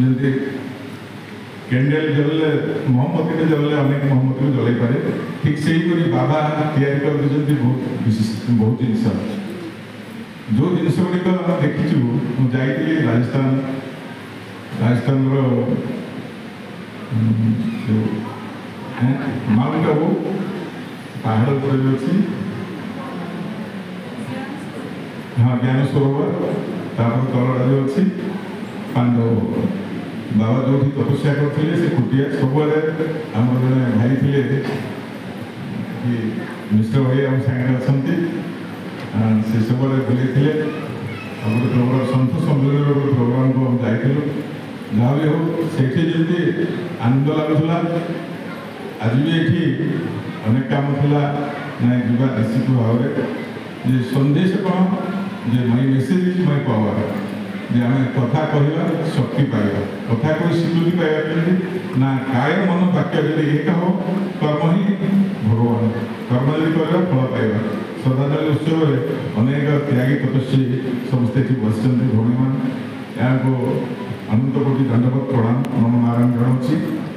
जल्दी कैंडल जलले मोमबत्ती जलले अनेक मोमबत्ती जलाई पारे ठीक से ही बाबा तैयारी कर देते बहुत जिनस जो जिनस गुड़िक देखी मुझे राजस्थान राजस्थान माउंट आबू पहाड़ पर अच्छी हाँ ज्ञान सरोवर तापर तलटा जो अच्छी पांडव बाबा जो तपस्या करते से कुटिया सब आम जड़े भाई थे कि मिश्र भाई आम सागे अच्छा से सब बुले थे प्रोग्राम सन्थ सम्मेलन गोटे प्रोग्राम को जाइलु जहाँ भी हो से जमी आनंद लगुला आज भी ये अनेक कम था ना जा निश्चित भाव में संदेश कौन जे माई मेसेज इज माई पावर जे आम कथा कहवा शक्ति पाइबा कथा कही स्वीकृति पाइबा ना काय मन वाक्य जब एक हो कर्म ही भगवान कर्म जब कर फल पाइबा श्रद्धांजलि उत्सव में अनेक त्यागी तपस्वी समस्ते बस भौणी मान यहाँ अनंत कोटि दंडवत प्रणाम नम नारायण जनाऊँ।